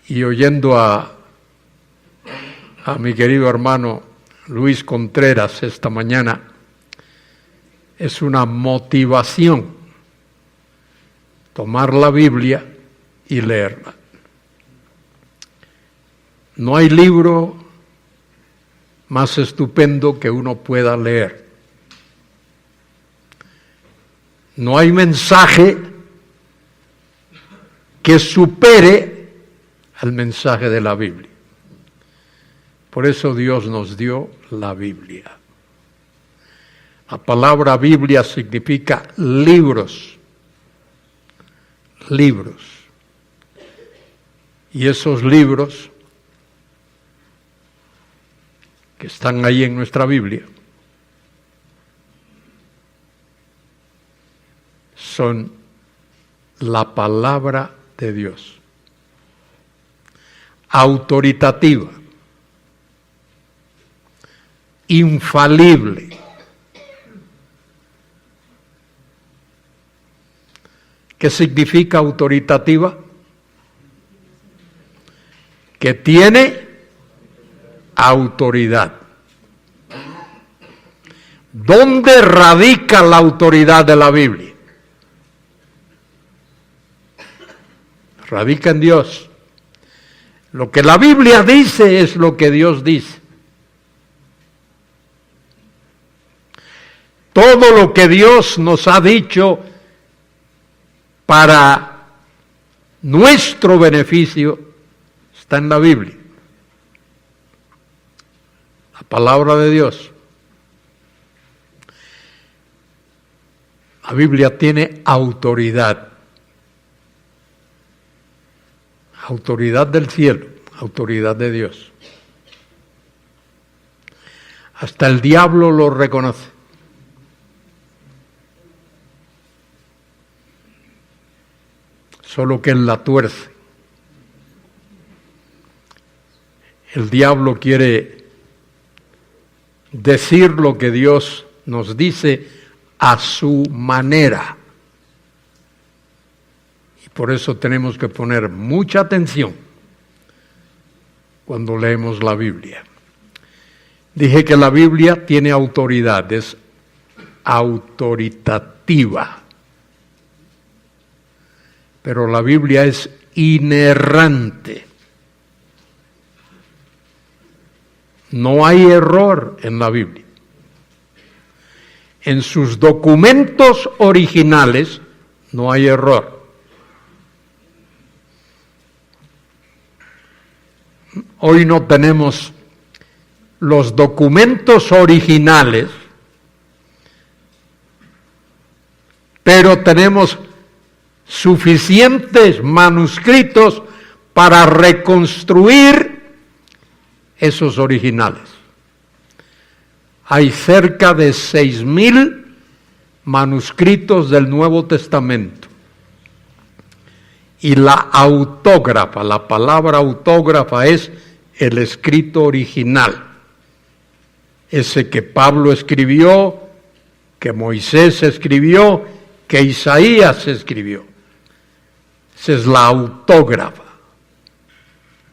y oyendo a mi querido hermano Luis Contreras esta mañana, es una motivación tomar la Biblia y leerla. No hay libro más estupendo que uno pueda leer. No hay mensaje que supere al mensaje de la Biblia. Por eso Dios nos dio la Biblia. La palabra Biblia significa libros. Libros. Y esos libros que están ahí en nuestra Biblia son la palabra de Dios, autoritativa, infalible. ¿Qué significa autoritativa? Que tiene autoridad. ¿Dónde radica la autoridad de la Biblia? Radica en Dios. Lo que la Biblia dice es lo que Dios dice. Todo lo que Dios nos ha dicho para nuestro beneficio está en la Biblia. La palabra de Dios. La Biblia tiene autoridad. Autoridad del cielo, autoridad de Dios. Hasta el diablo lo reconoce. Solo que él la tuerce. El diablo quiere decir lo que Dios nos dice a su manera. Y por eso tenemos que poner mucha atención cuando leemos la Biblia. Dije que la Biblia tiene autoridad, es autoritativa. Pero la Biblia es inerrante. No hay error en la Biblia. En sus documentos originales no hay error. Hoy no tenemos los documentos originales, pero tenemos suficientes manuscritos para reconstruir esos originales. Hay cerca de 6,000 manuscritos del Nuevo Testamento. Y la autógrafa, la palabra autógrafa es el escrito original. Ese que Pablo escribió, que Moisés escribió, que Isaías escribió. Esa es la autógrafa.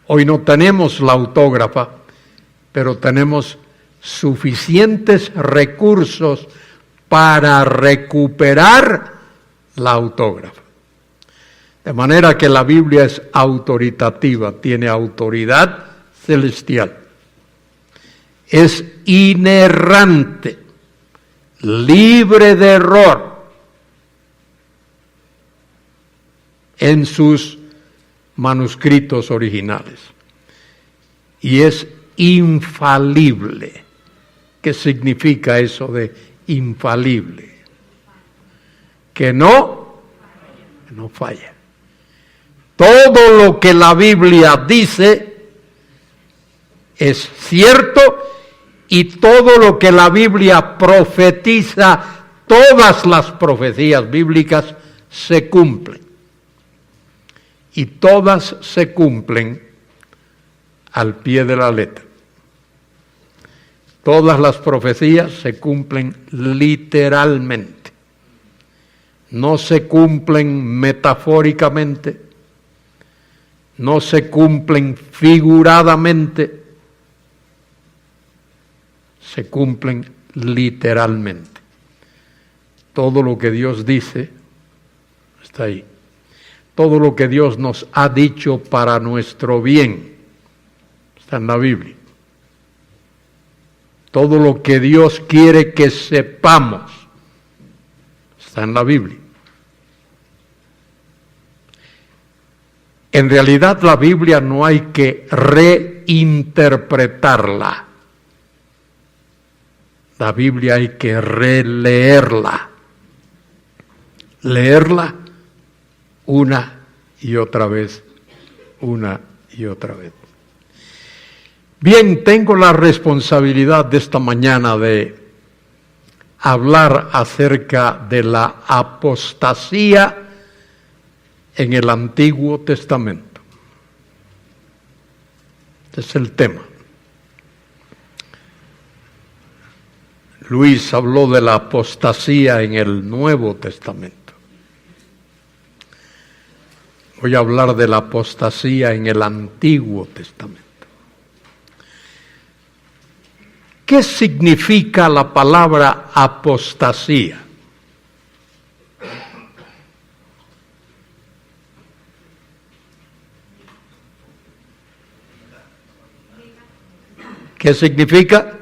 Hoy no tenemos la autógrafa, pero tenemos suficientes recursos para recuperar la autógrafa. De manera que la Biblia es autoritativa, tiene autoridad celestial. Es inerrante, libre de error en sus manuscritos originales. Y es infalible. ¿Qué significa eso de infalible? Que no falla. Todo lo que la Biblia dice es cierto y todo lo que la Biblia profetiza, todas las profecías bíblicas se cumplen. Y todas se cumplen al pie de la letra. Todas las profecías se cumplen literalmente. No se cumplen metafóricamente, no se cumplen figuradamente, se cumplen literalmente. Todo lo que Dios dice está ahí. Todo lo que Dios nos ha dicho para nuestro bien está en la Biblia. Todo lo que Dios quiere que sepamos está en la Biblia. En realidad la Biblia no hay que reinterpretarla. La Biblia hay que releerla. Leerla una y otra vez, una y otra vez. Bien, tengo la responsabilidad de esta mañana de hablar acerca de la apostasía en el Antiguo Testamento. Este es el tema. Luis habló de la apostasía en el Nuevo Testamento. Voy a hablar de la apostasía en el Antiguo Testamento. ¿Qué significa la palabra apostasía? ¿Qué significa?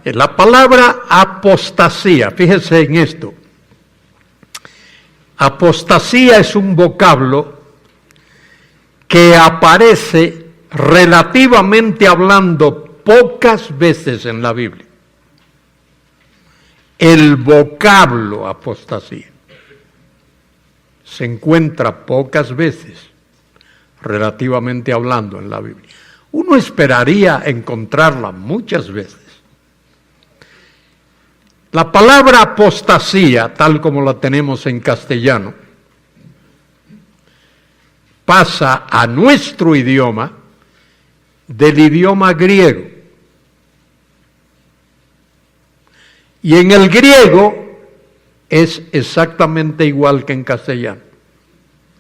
La palabra apostasía, fíjese en esto. Apostasía es un vocablo que aparece relativamente hablando pocas veces en la Biblia. El vocablo apostasía se encuentra pocas veces, relativamente hablando, en la Biblia. Uno esperaría encontrarla muchas veces. La palabra apostasía, tal como la tenemos en castellano, pasa a nuestro idioma del idioma griego. Y en el griego es exactamente igual que en castellano.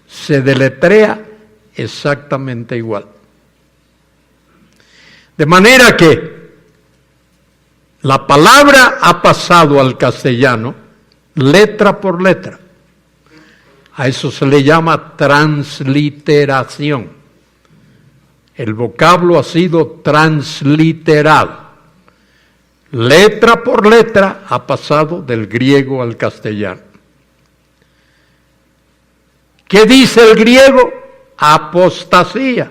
Se deletrea exactamente igual. De manera que la palabra ha pasado al castellano letra por letra. A eso se le llama transliteración. El vocablo ha sido transliterado. Letra por letra ha pasado del griego al castellano. ¿Qué dice el griego? Apostasía.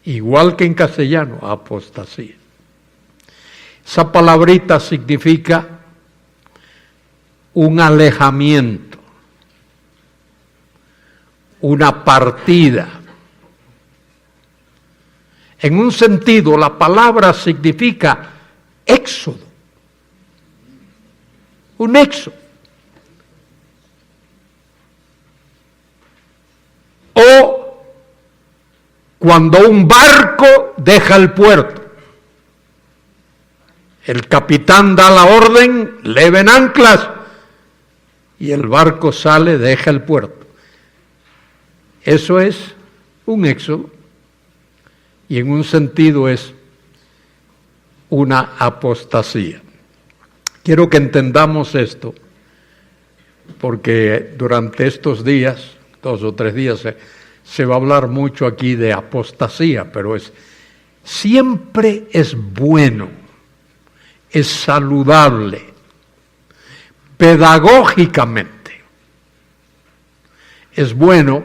Igual que en castellano, apostasía. Esa palabrita significa un alejamiento, una partida. En un sentido, la palabra significa éxodo, un éxodo. O cuando un barco deja el puerto. El capitán da la orden, leven anclas, y el barco sale, deja el puerto. Eso es un éxodo, y en un sentido es una apostasía. Quiero que entendamos esto, porque durante estos días, 2 o 3 días, se va a hablar mucho aquí de apostasía, pero siempre es bueno, es saludable, pedagógicamente. Es bueno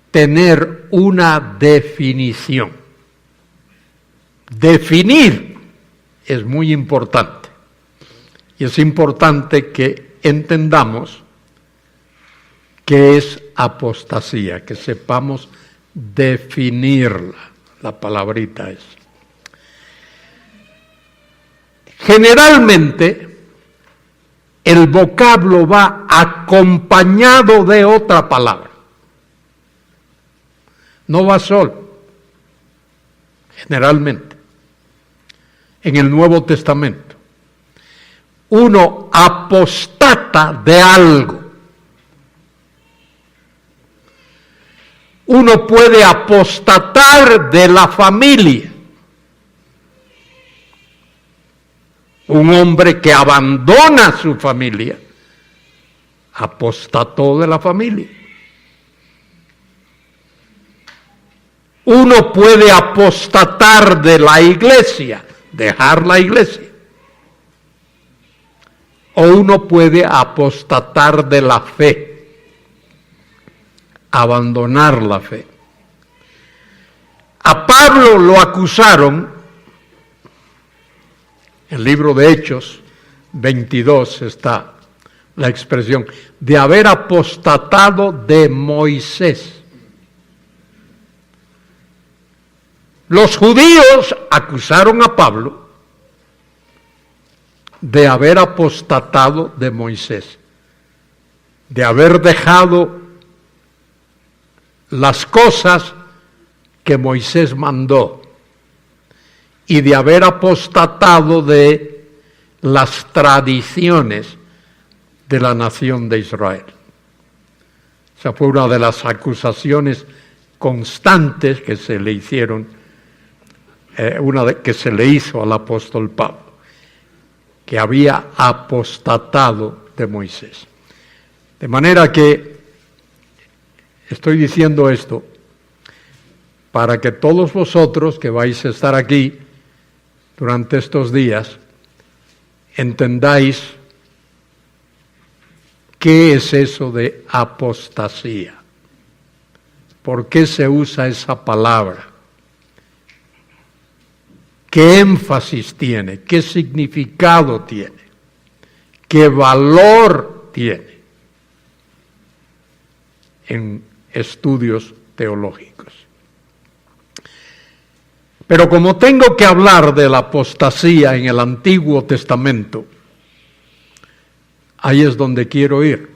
tener una definición. Definir es muy importante. Y es importante que entendamos qué es apostasía, que sepamos definirla. La palabrita es. Generalmente, el vocablo va acompañado de otra palabra. No va solo. Generalmente. En el Nuevo Testamento. Uno apostata de algo. Uno puede apostatar de la familia. Un hombre que abandona a su familia, apostató de la familia. Uno puede apostatar de la iglesia, dejar la iglesia. O uno puede apostatar de la fe, abandonar la fe. A Pablo lo acusaron, en el libro de Hechos 22 está la expresión, de haber apostatado de Moisés. Los judíos acusaron a Pablo de haber apostatado de Moisés, de haber dejado las cosas que Moisés mandó y de haber apostatado de las tradiciones de la nación de Israel. Esa fue una de las acusaciones constantes que se le hicieron, que se le hizo al apóstol Pablo, que había apostatado de Moisés. De manera que estoy diciendo esto para que todos vosotros que vais a estar aquí durante estos días entendáis qué es eso de apostasía, por qué se usa esa palabra, qué énfasis tiene, qué significado tiene, qué valor tiene en estudios teológicos. Pero como tengo que hablar de la apostasía en el Antiguo Testamento, ahí es donde quiero ir,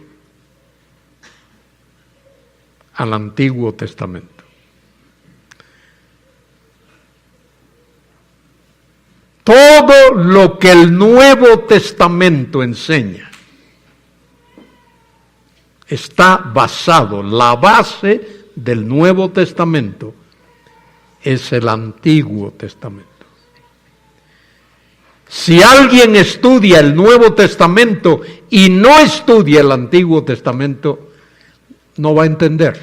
al Antiguo Testamento. Todo lo que el Nuevo Testamento enseña está basado, la base del Nuevo Testamento es el Antiguo Testamento. Si alguien estudia el Nuevo Testamento y no estudia el Antiguo Testamento, no va a entender.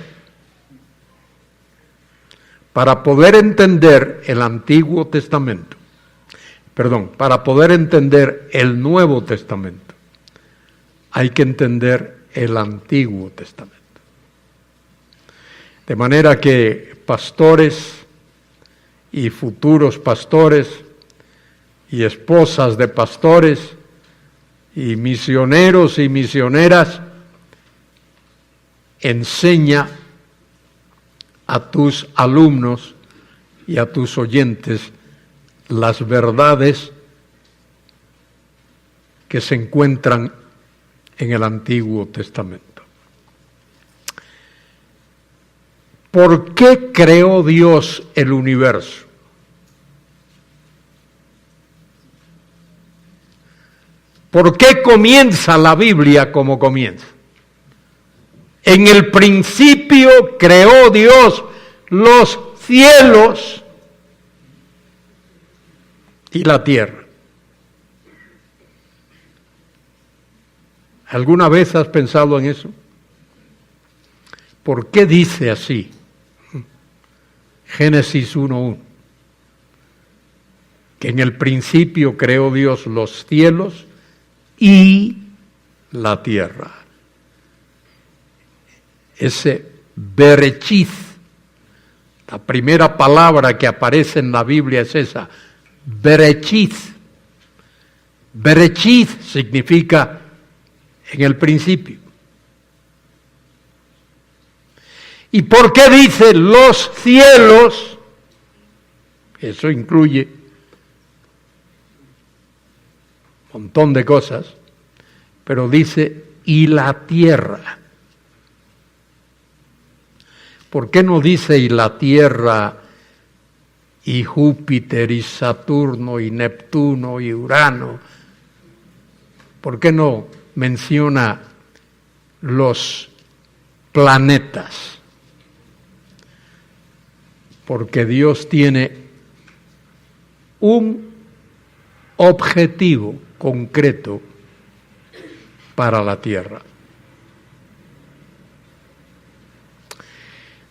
Para poder entender el Antiguo Testamento, para poder entender el Nuevo Testamento, hay que entender el Antiguo Testamento. De manera que pastores y futuros pastores y esposas de pastores y misioneros y misioneras, enseña a tus alumnos y a tus oyentes las verdades que se encuentran en el Antiguo Testamento. ¿Por qué creó Dios el universo? ¿Por qué comienza la Biblia como comienza? En el principio creó Dios los cielos y la tierra. ¿Alguna vez has pensado en eso? ¿Por qué dice así? Génesis 1:1. Que en el principio creó Dios los cielos y la tierra. Ese Berechith, la primera palabra que aparece en la Biblia es esa, Berechith. Berechith significa en el principio. ¿Y por qué dice los cielos? Eso incluye un montón de cosas, pero dice y la tierra. ¿Por qué no dice y la tierra y Júpiter y Saturno y Neptuno y Urano? ¿Por qué no menciona los planetas? porque Dios tiene un objetivo concreto para la tierra.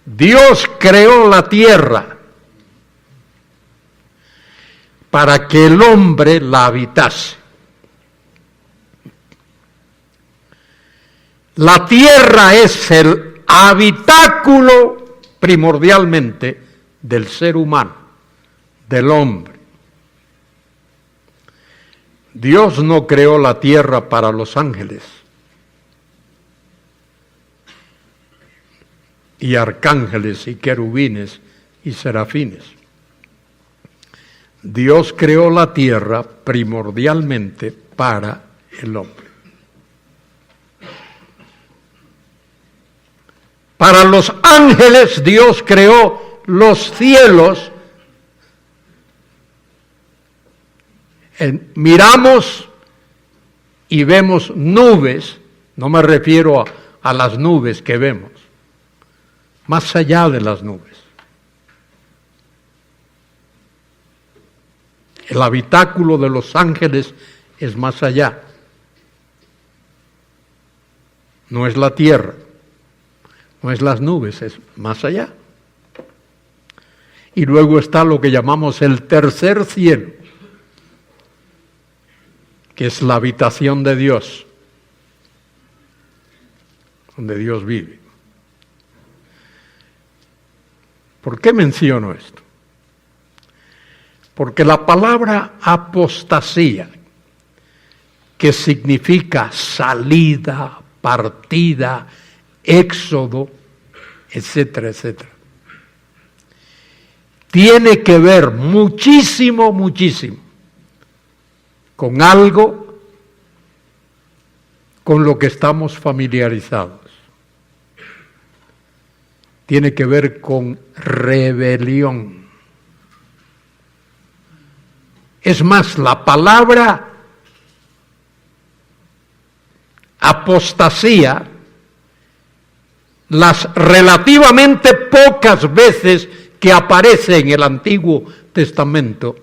Dios creó la tierra para que el hombre la habitase. La tierra es el habitáculo primordialmente del ser humano, del hombre. Dios no creó la tierra para los ángeles y arcángeles y querubines y serafines. Dios creó la tierra primordialmente para el hombre. Para los ángeles Dios creó los cielos. Miramos y vemos nubes, no me refiero a las nubes que vemos, más allá de las nubes. El habitáculo de los ángeles es más allá. No es la tierra, no es las nubes, es más allá. Y luego está lo que llamamos el tercer cielo, que es la habitación de Dios, donde Dios vive. ¿Por qué menciono esto? Porque la palabra apostasía, que significa salida, partida, éxodo, etcétera, etcétera, tiene que ver muchísimo con algo con lo que estamos familiarizados. Tiene que ver con rebelión. Es más, la palabra apostasía, las relativamente pocas veces que aparece en el Antiguo Testamento,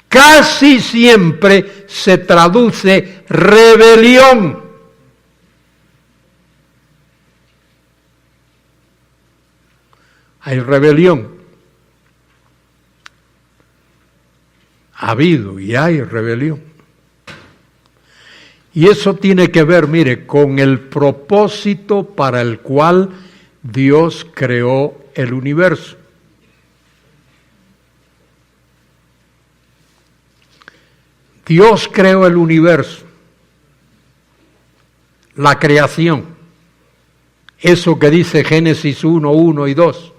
casi siempre se traduce rebelión. Hay rebelión. Ha habido y hay rebelión. Y eso tiene que ver, mire, con el propósito para el cual Dios creó el universo. Dios creó el universo, la creación, eso que dice Génesis 1, 1 y 2.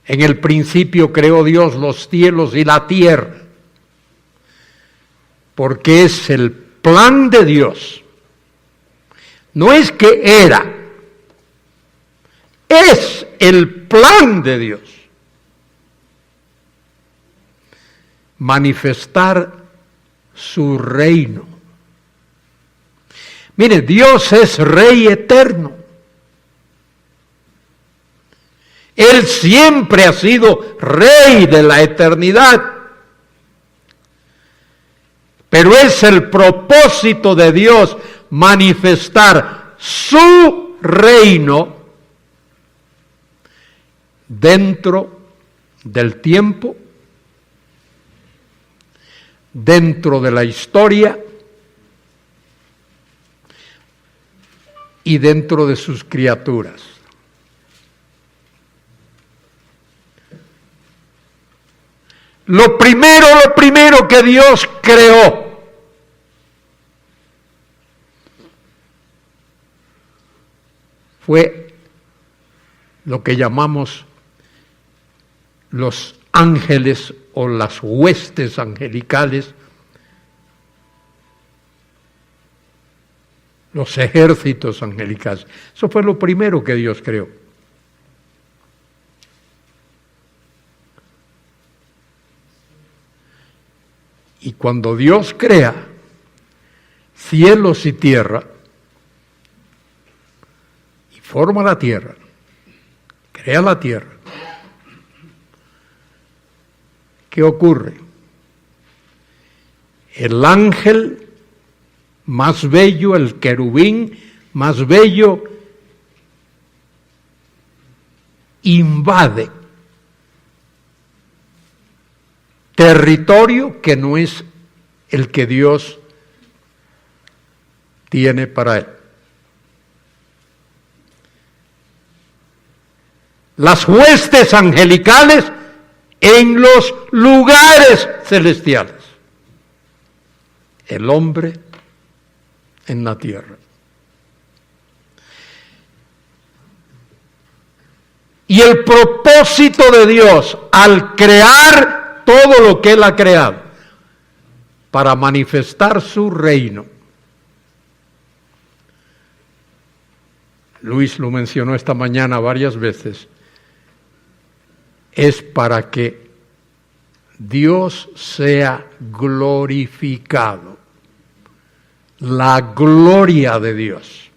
En el principio creó Dios los cielos y la tierra, porque es el plan de Dios. No es que era, es el plan de Dios. Manifestar su reino. Mire, Dios es Rey eterno. Él siempre ha sido Rey de la eternidad. Pero es el propósito de Dios manifestar su reino dentro del tiempo, dentro de la historia y dentro de sus criaturas. Lo primero que Dios creó fue lo que llamamos los ángeles o las huestes angelicales, los ejércitos angelicales. Eso fue lo primero que Dios creó. Y cuando Dios crea cielos y tierra, y forma la tierra, crea la tierra, ¿qué ocurre? El ángel más bello, el querubín más bello, invade territorio que no es el que Dios tiene para él. Las huestes angelicales en los lugares celestiales. El hombre en la tierra. Y el propósito de Dios al crear todo lo que Él ha creado, para manifestar su reino. Luis lo mencionó esta mañana varias veces. Es para que Dios sea glorificado. La gloria de Dios.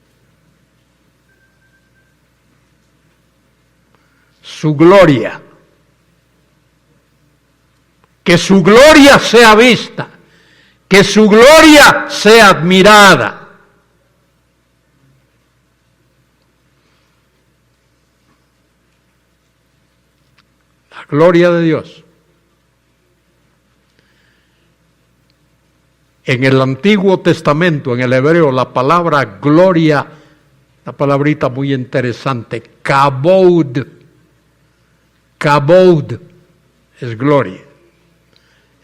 Su gloria. Que su gloria sea vista. Que su gloria sea admirada. La gloria de Dios. En el Antiguo Testamento, en el hebreo, la palabra gloria, una palabrita muy interesante, kabod. Kabod es gloria.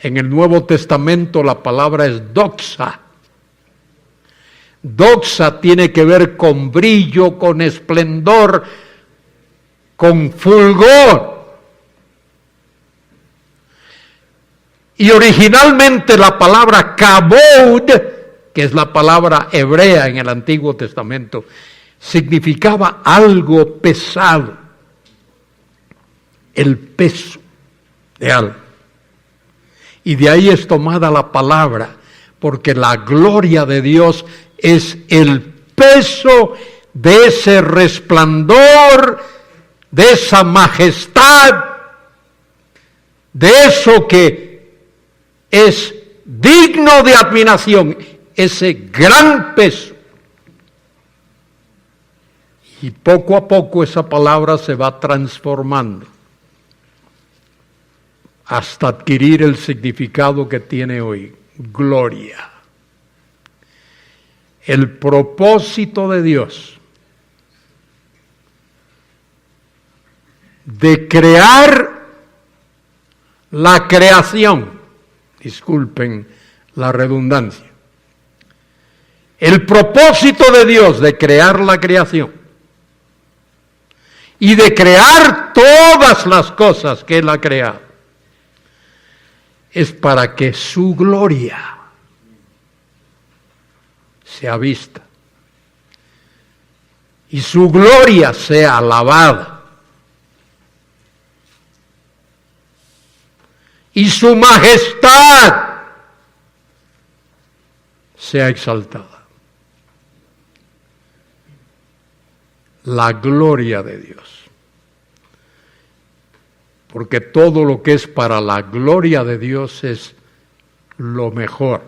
En el Nuevo Testamento la palabra es doxa. Doxa tiene que ver con brillo, con esplendor, con fulgor. Y originalmente la palabra kabod, que es la palabra hebrea en el Antiguo Testamento, significaba algo pesado, el peso de algo. Y de ahí es tomada la palabra, porque la gloria de Dios es el peso de ese resplandor, de esa majestad, de eso que es digno de admiración, ese gran peso. Y poco a poco esa palabra se va transformando hasta adquirir el significado que tiene hoy, gloria. El propósito de Dios de crear la creación, disculpen la redundancia, el propósito de Dios de crear la creación y de crear todas las cosas que Él ha creado, es para que su gloria sea vista y su gloria sea alabada y su majestad sea exaltada. La gloria de Dios. Porque todo lo que es para la gloria de Dios es lo mejor.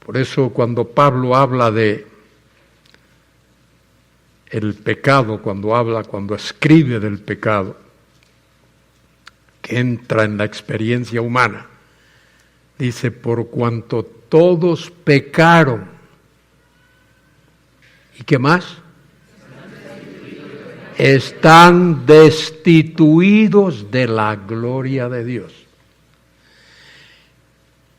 Por eso cuando Pablo habla de el pecado, cuando escribe del pecado, que entra en la experiencia humana, dice, por cuanto todos pecaron. ¿Y qué más? Están destituidos de la gloria de Dios.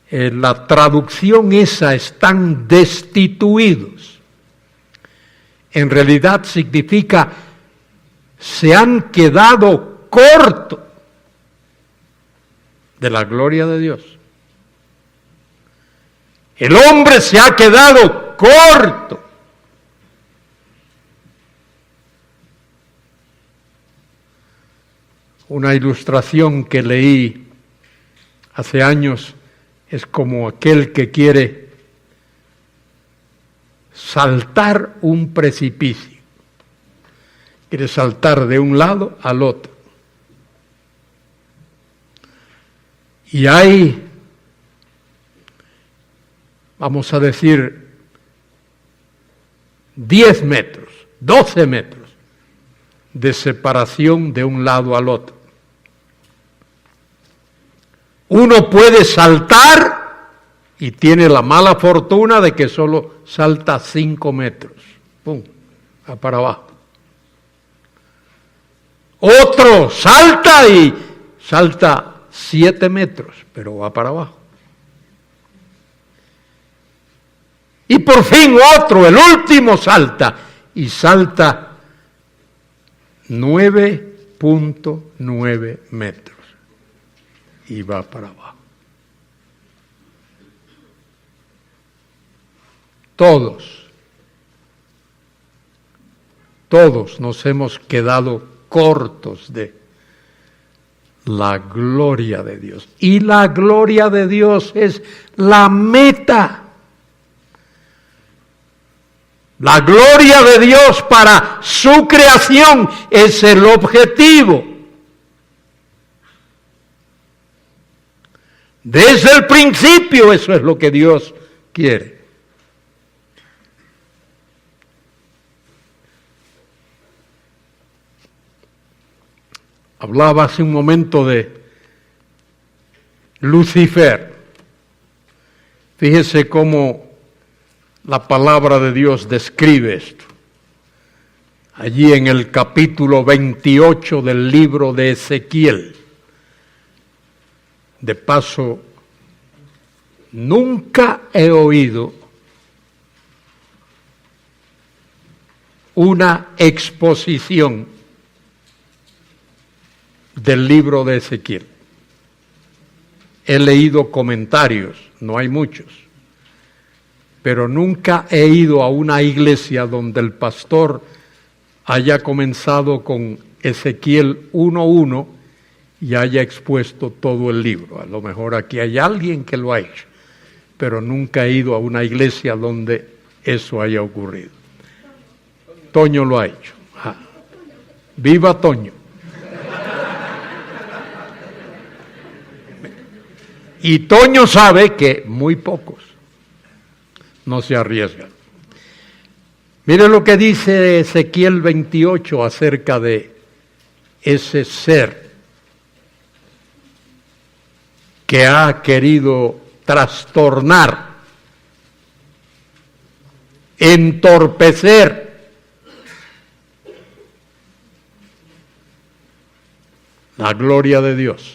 En la traducción esa, están destituidos, en realidad significa se han quedado cortos de la gloria de Dios. El hombre se ha quedado corto. Una ilustración que leí hace años es como aquel que quiere saltar un precipicio Quiere saltar de un lado al otro. Y hay, vamos a decir, 10 metros, 12 metros de separación de un lado al otro. Uno puede saltar y tiene la mala fortuna de que solo salta 5 metros. ¡Pum! Va para abajo. Otro salta y salta 7 metros, pero va para abajo. Y por fin otro, el último, salta y salta 9.9 metros y va para abajo. Todos nos hemos quedado cortos de la gloria de Dios. Y la gloria de Dios es la meta. La gloria de Dios para su creación es el objetivo. Desde el principio eso es lo que Dios quiere. Hablaba hace un momento de Lucifer. Fíjese cómo la palabra de Dios describe esto. Allí en el capítulo 28 del libro de Ezequiel. De paso, nunca he oído una exposición del libro de Ezequiel. He leído comentarios, no hay muchos, pero nunca he ido a una iglesia donde el pastor haya comenzado con Ezequiel 1:1 y haya expuesto todo el libro. A lo mejor aquí hay alguien que lo ha hecho, pero nunca he ido a una iglesia donde eso haya ocurrido. Toño lo ha hecho. ¡Viva Toño! Y Toño sabe que muy pocos no se arriesgan. Mire lo que dice Ezequiel 28 acerca de ese ser que ha querido trastornar, entorpecer la gloria de Dios.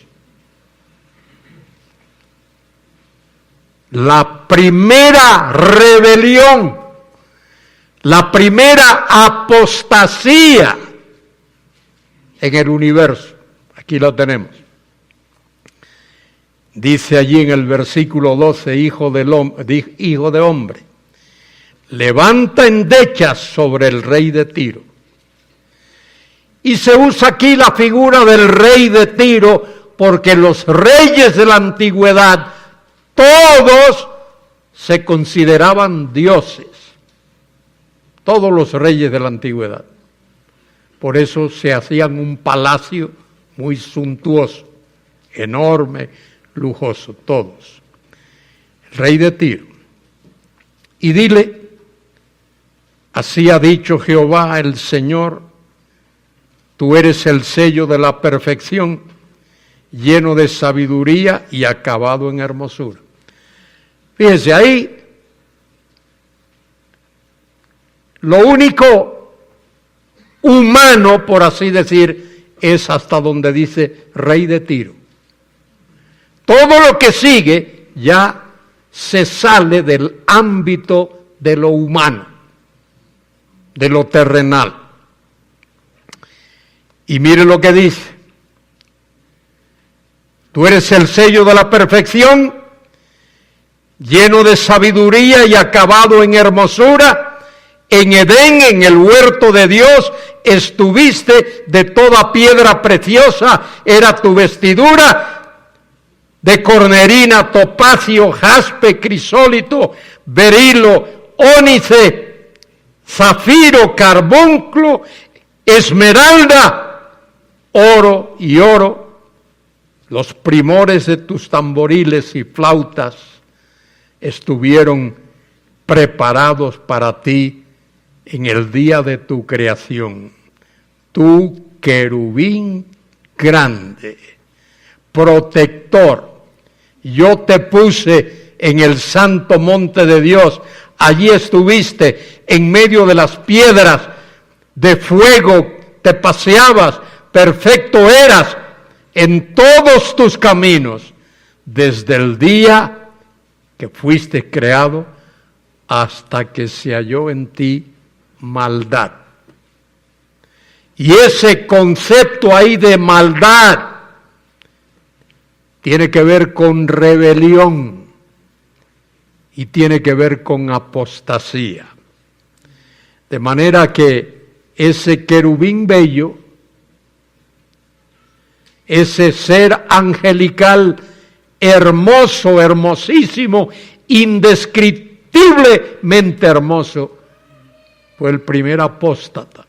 La primera rebelión, la primera apostasía en el universo. Aquí lo tenemos. Dice allí en el versículo 12, hijo de hombre, levanta endechas sobre el rey de Tiro. Y se usa aquí la figura del rey de Tiro porque los reyes de la antigüedad todos se consideraban dioses, todos los reyes de la antigüedad. Por eso se hacían un palacio muy suntuoso, enorme, lujoso, todos. El rey de Tiro. Y dile, así ha dicho Jehová el Señor, tú eres el sello de la perfección, lleno de sabiduría y acabado en hermosura. Fíjense ahí, lo único humano, por así decir, es hasta donde dice rey de Tiro. Todo lo que sigue ya se sale del ámbito de lo humano, de lo terrenal. Y mire lo que dice. Tú eres el sello de la perfección, lleno de sabiduría y acabado en hermosura. En Edén, en el huerto de Dios, estuviste, de toda piedra preciosa era tu vestidura, de cornerina, topacio, jaspe, crisólito, berilo, ónice, zafiro, carbunclo, esmeralda, oro y oro, los primores de tus tamboriles y flautas estuvieron preparados para ti en el día de tu creación. Tú, querubín grande, protector, yo te puse en el santo monte de Dios, allí estuviste en medio de las piedras de fuego, te paseabas, perfecto eras en todos tus caminos, desde el día que fuiste creado hasta que se halló en ti maldad. Y ese concepto ahí de maldad tiene que ver con rebelión y tiene que ver con apostasía. De manera que ese querubín bello, ese ser angelical hermoso, hermosísimo, indescriptiblemente hermoso, fue el primer apóstata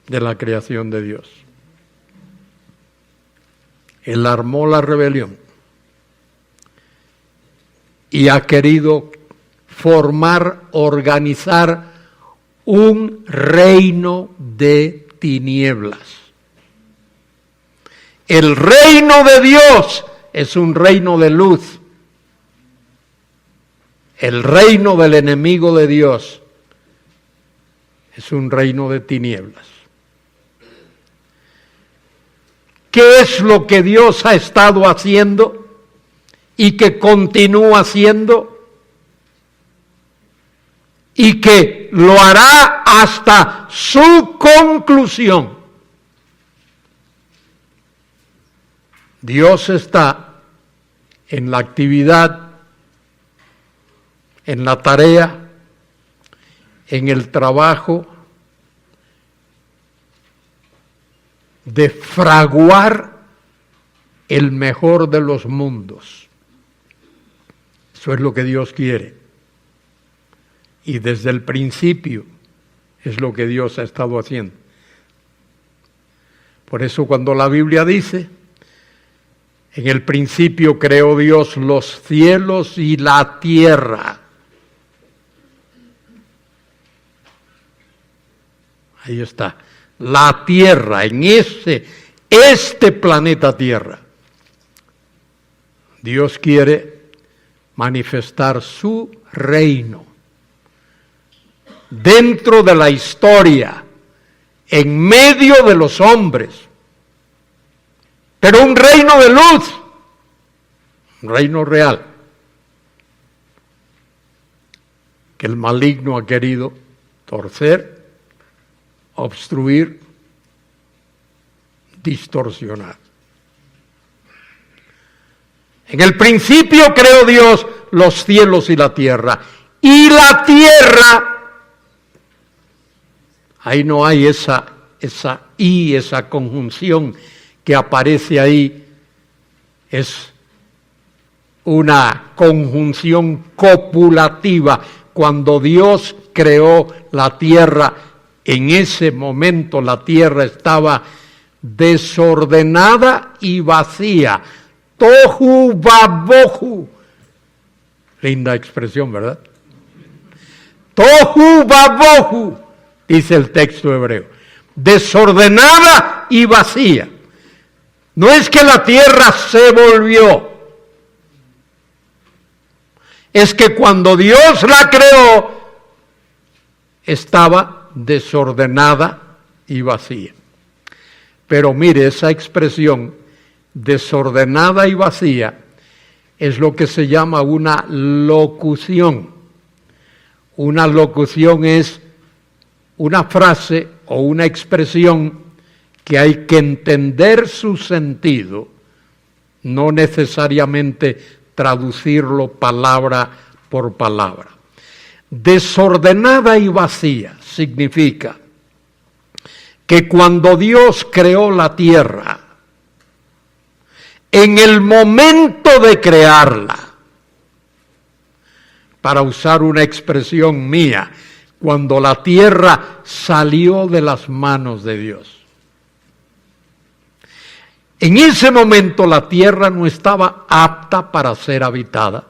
de la creación de Dios. Él armó la rebelión y ha querido formar, organizar un reino de tinieblas. El reino de Dios es un reino de luz. El reino del enemigo de Dios es un reino de tinieblas. ¿Qué es lo que Dios ha estado haciendo y que continúa haciendo y que lo hará hasta su conclusión? Dios está en la actividad, en la tarea, en el trabajo de fraguar el mejor de los mundos. Eso es lo que Dios quiere. Y desde el principio es lo que Dios ha estado haciendo. Por eso cuando la Biblia dice, en el principio creó Dios los cielos y la tierra. Ahí está. La tierra, en este planeta Tierra. Dios quiere manifestar su reino dentro de la historia, en medio de los hombres. Pero un reino de luz, un reino real, que el maligno ha querido torcer, obstruir, distorsionar. En el principio creó Dios los cielos y la tierra. Y la tierra, ahí no hay esa conjunción que aparece ahí, es una conjunción copulativa. Cuando Dios creó la tierra, en ese momento la tierra estaba desordenada y vacía. Tohu babohu. Linda expresión, ¿verdad? Tohu babohu, dice el texto hebreo. Desordenada y vacía. No es que la tierra se volvió. Es que cuando Dios la creó, estaba desordenada y vacía. Pero mire, esa expresión desordenada y vacía es lo que se llama una locución. Una locución es una frase o una expresión que hay que entender su sentido, no necesariamente traducirlo palabra por palabra. Desordenada y vacía significa que cuando Dios creó la tierra, en el momento de crearla, para usar una expresión mía, cuando la tierra salió de las manos de Dios. En ese momento la tierra no estaba apta para ser habitada.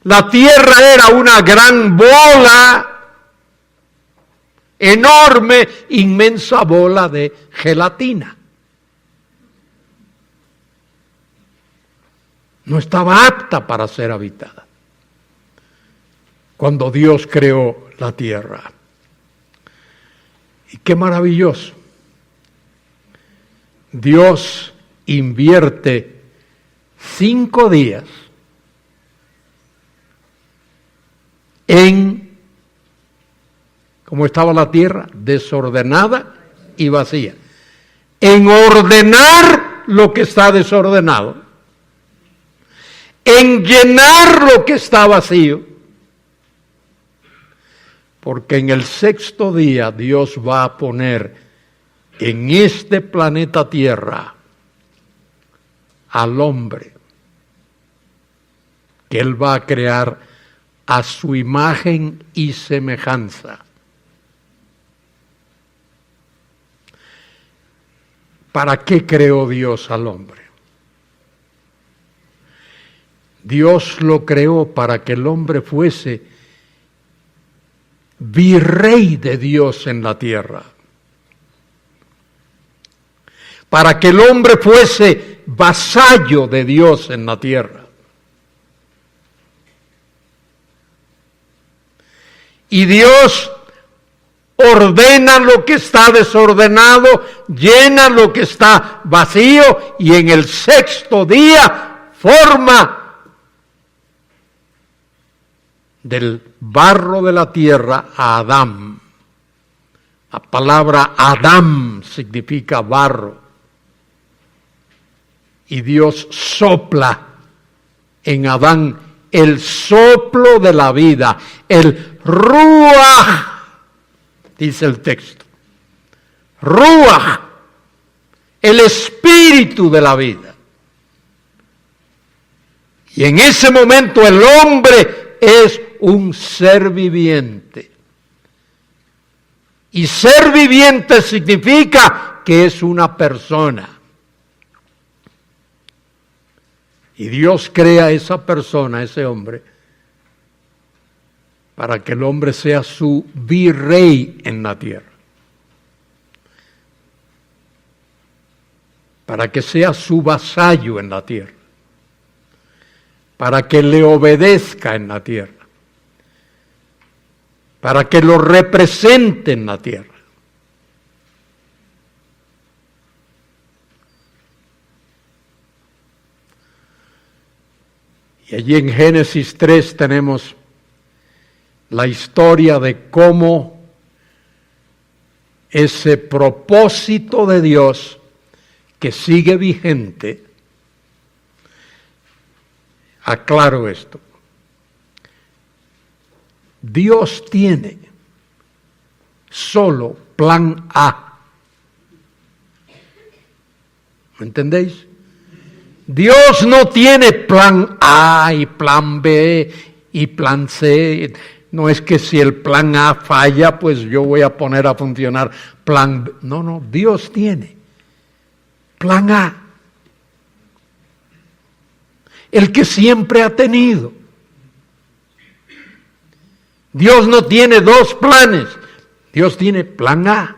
La tierra era una gran bola, enorme, inmensa bola de gelatina. No estaba apta para ser habitada cuando Dios creó la tierra. Y qué maravilloso. Dios invierte 5 días en cómo estaba la tierra, desordenada y vacía, en ordenar lo que está desordenado, en llenar lo que está vacío, porque en el 6º día Dios va a poner en este planeta Tierra al hombre que Él va a crear a su imagen y semejanza. ¿Para qué creó Dios al hombre? Dios lo creó para que el hombre fuese virrey de Dios en la tierra. Para que el hombre fuese vasallo de Dios en la tierra. Y Dios ordena lo que está desordenado, llena lo que está vacío, y en el 6º día forma del barro de la tierra a Adán. La palabra Adán significa barro. Y Dios sopla en Adán el soplo de la vida, el ruaj, dice el texto. Ruaj, el espíritu de la vida. Y en ese momento el hombre es un ser viviente. Y ser viviente significa que es una persona. Y Dios crea a esa persona, ese hombre, para que el hombre sea su virrey en la tierra. Para que sea su vasallo en la tierra. Para que le obedezca en la tierra. Para que lo represente en la tierra. Y allí en Génesis 3 tenemos la historia de cómo ese propósito de Dios que sigue vigente. Aclaro esto. Dios tiene solo plan A. ¿Me entendéis? Dios no tiene plan A y plan B y plan C. No es que si el plan A falla, pues yo voy a poner a funcionar plan B. No, Dios tiene plan A. El que siempre ha tenido. Dios no tiene 2 planes. Dios tiene plan A.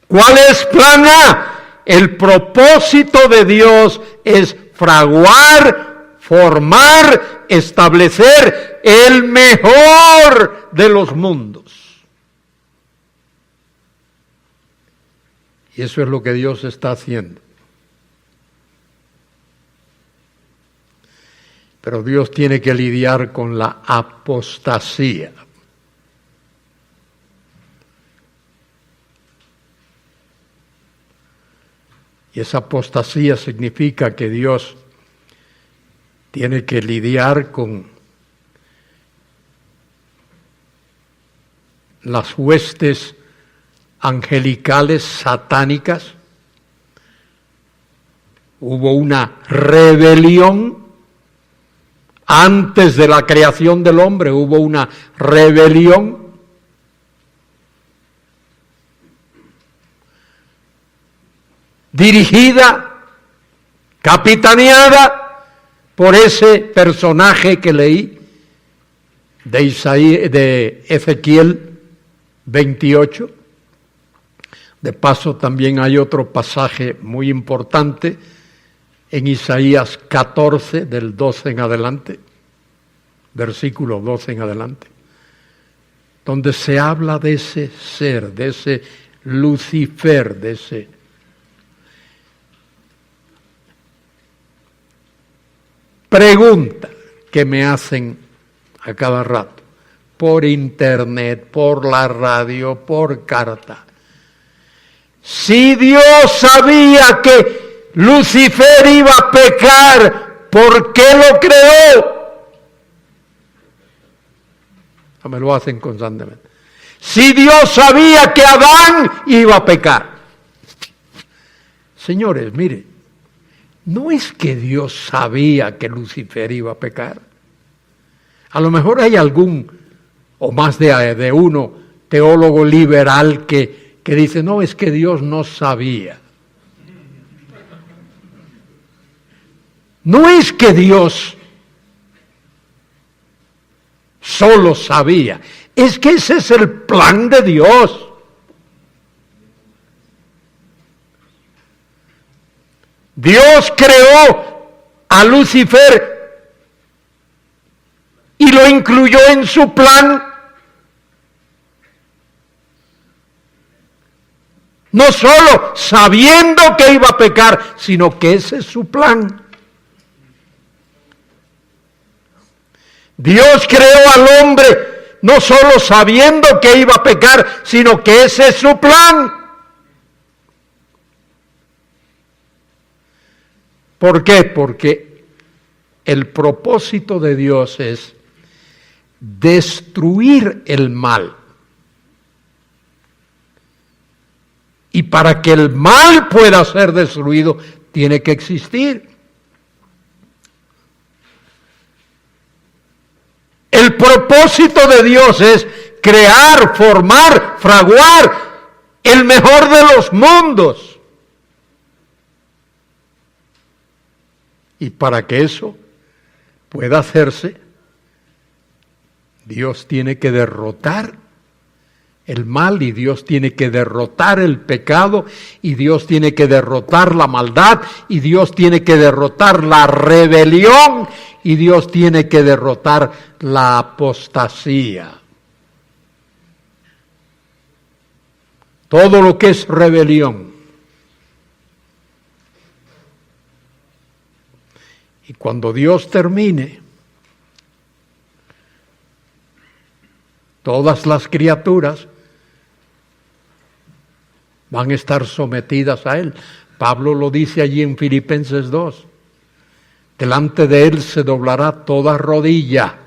¿Cuál es plan A? El propósito de Dios es fraguar, formar, establecer el mejor de los mundos. Y eso es lo que Dios está haciendo. Pero Dios tiene que lidiar con la apostasía. Y esa apostasía significa que Dios tiene que lidiar con las huestes angelicales satánicas. Hubo una rebelión Antes de la creación del hombre hubo una rebelión. Dirigida, capitaneada por ese personaje que leí de Ezequiel 28. De paso, también hay otro pasaje muy importante en Isaías 14, del 12 en adelante, versículo 12 en adelante, donde se habla de ese ser, de ese Lucifer, de ese... Pregunta que me hacen a cada rato, por internet, por la radio, por carta. Si Dios sabía que Lucifer iba a pecar, ¿por qué lo creó? Me lo hacen constantemente. Si Dios sabía que Adán iba a pecar. Señores, mire, no es que Dios sabía que Lucifer iba a pecar. A lo mejor hay algún, o más de uno, teólogo liberal que dice, no, es que Dios no sabía. No es que Dios solo sabía, es que ese es el plan de Dios. Dios creó a Lucifer y lo incluyó en su plan. No solo sabiendo que iba a pecar, sino que ese es su plan. Dios creó al hombre no solo sabiendo que iba a pecar, sino que ese es su plan. ¿Por qué? Porque el propósito de Dios es destruir el mal. Y para que el mal pueda ser destruido, tiene que existir. El propósito de Dios es crear, formar, fraguar el mejor de los mundos. Y para que eso pueda hacerse, Dios tiene que derrotar el mal, y Dios tiene que derrotar el pecado, y Dios tiene que derrotar la maldad, y Dios tiene que derrotar la rebelión, y Dios tiene que derrotar la apostasía. Todo lo que es rebelión. Y cuando Dios termine, todas las criaturas van a estar sometidas a Él. Pablo lo dice allí en Filipenses 2. Delante de Él se doblará toda rodilla,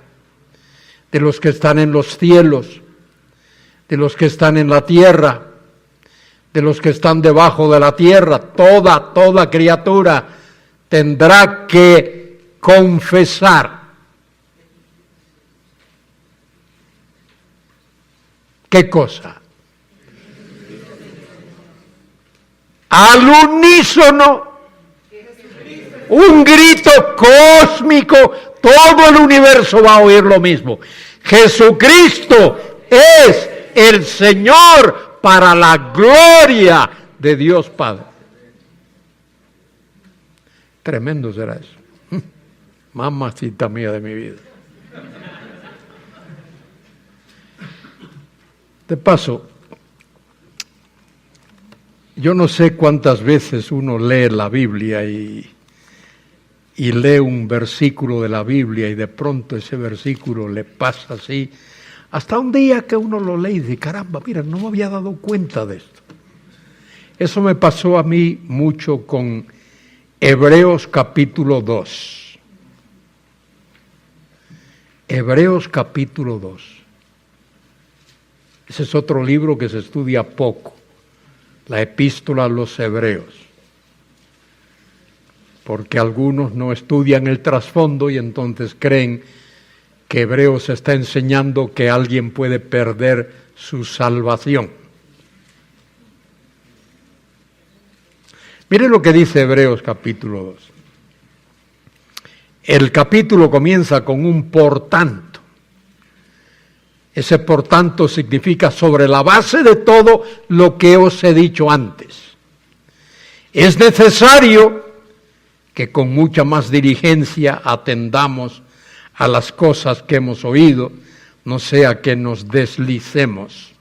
de los que están en los cielos, de los que están en la tierra, de los que están debajo de la tierra. Toda criatura tendrá que confesar. ¿Qué cosa? Al unísono, un grito cósmico, todo el universo va a oír lo mismo. Jesucristo es el Señor para la gloria de Dios Padre. Tremendo será eso. Mamacita mía de mi vida. De paso, yo no sé cuántas veces uno lee la Biblia y lee un versículo de la Biblia y de pronto ese versículo le pasa así, hasta un día que uno lo lee y dice, caramba, mira, no me había dado cuenta de esto. Eso me pasó a mí mucho con Hebreos capítulo 2. Hebreos capítulo 2. Ese es otro libro que se estudia poco, la epístola a los Hebreos. porque algunos no estudian el trasfondo y entonces creen que Hebreos está enseñando que alguien puede perder su salvación. Mire lo que dice Hebreos capítulo 2. El capítulo comienza con un por tanto. Ese por tanto significa sobre la base de todo lo que os he dicho antes. Es necesario que con mucha más diligencia atendamos a las cosas que hemos oído, no sea que nos deslicemos.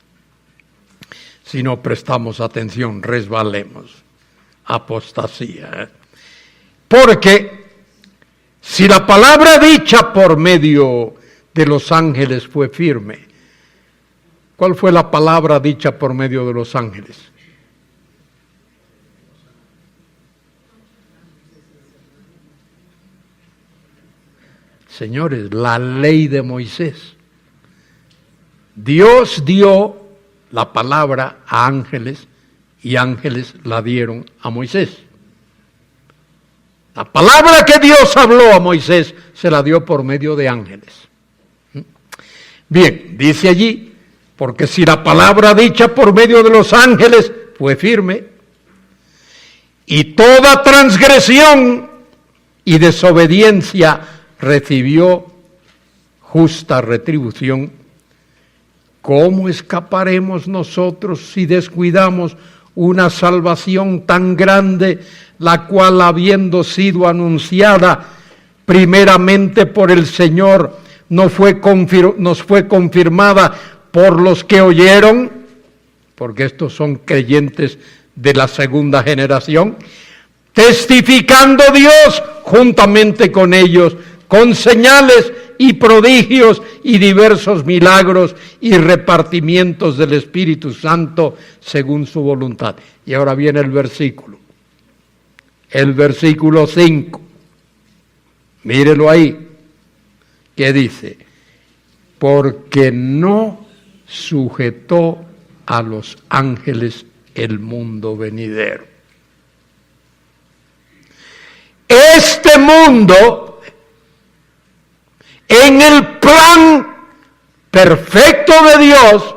Si no prestamos atención, resbalemos. Apostasía. Porque si la palabra dicha por medio de los ángeles fue firme, ¿cuál fue la palabra dicha por medio de los ángeles? Señores, la ley de Moisés. Dios dio la palabra a ángeles y ángeles la dieron a Moisés. La palabra que Dios habló a Moisés se la dio por medio de ángeles. Bien, dice allí, porque si la palabra dicha por medio de los ángeles fue firme, y toda transgresión y desobediencia recibió justa retribución, ¿cómo escaparemos nosotros si descuidamos una salvación tan grande, la cual, habiendo sido anunciada primeramente por el Señor, nos fue confirmada por los que oyeron? Porque estos son creyentes de la segunda generación, testificando Dios juntamente con ellos, con señales y prodigios y diversos milagros y repartimientos del Espíritu Santo según su voluntad. Y ahora viene el versículo 5. Mírelo ahí, que dice: porque no sujetó a los ángeles el mundo venidero. Este mundo, en el plan perfecto de Dios,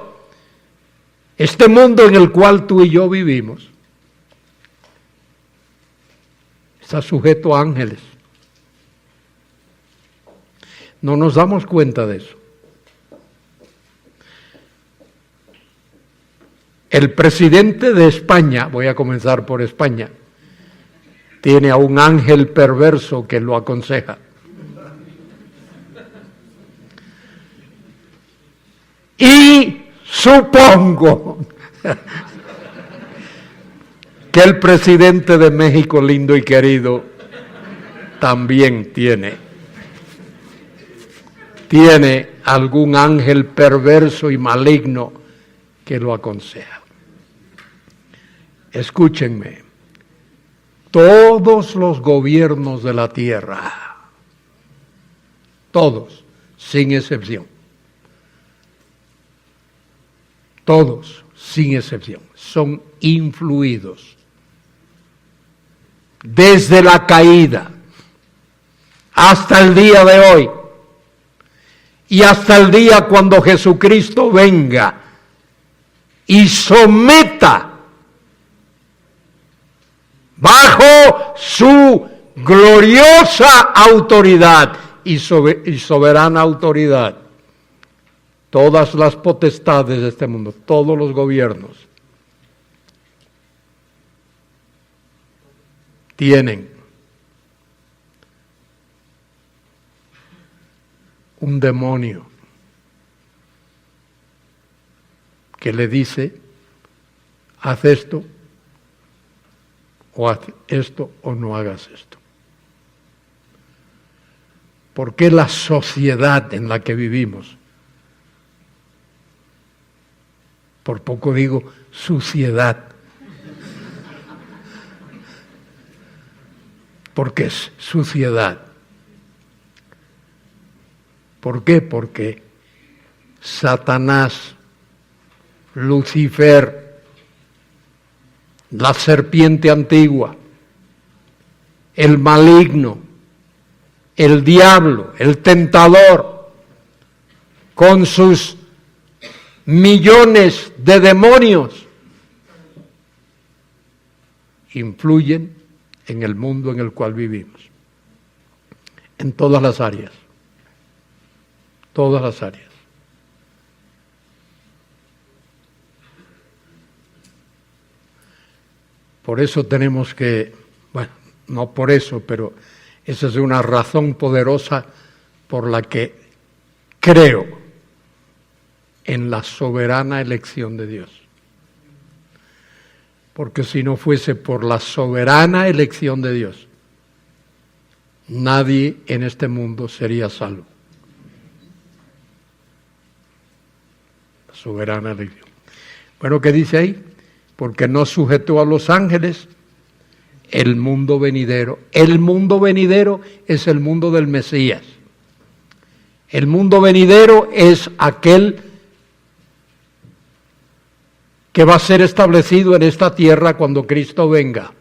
este mundo en el cual tú y yo vivimos, está sujeto a ángeles. No nos damos cuenta de eso. El presidente de España, voy a comenzar por España, tiene a un ángel perverso que lo aconseja. Y supongo que el presidente de México, lindo y querido, también tiene algún ángel perverso y maligno que lo aconseja. Escúchenme, todos los gobiernos de la tierra, todos, sin excepción, todos, sin excepción, son influidos desde la caída hasta el día de hoy y hasta el día cuando Jesucristo venga y someta bajo su gloriosa autoridad y soberana autoridad todas las potestades de este mundo, todos los gobiernos tienen un demonio que le dice: haz esto, o haz esto, o no hagas esto. ¿Por qué la sociedad en la que vivimos, por poco digo suciedad, porque es suciedad? ¿Por qué? Porque Satanás, Lucifer, la serpiente antigua, el maligno, el diablo, el tentador, con sus millones de demonios, influyen en el mundo en el cual vivimos, en todas las áreas, todas las áreas. Por eso tenemos que, bueno, no por eso, pero esa es una razón poderosa por la que creo en la soberana elección de Dios. Porque si no fuese por la soberana elección de Dios, nadie en este mundo sería salvo. La soberana elección. Bueno, ¿qué dice ahí? Porque no sujetó a los ángeles el mundo venidero. El mundo venidero es el mundo del Mesías. El mundo venidero es aquel que va a ser establecido en esta tierra cuando Cristo venga.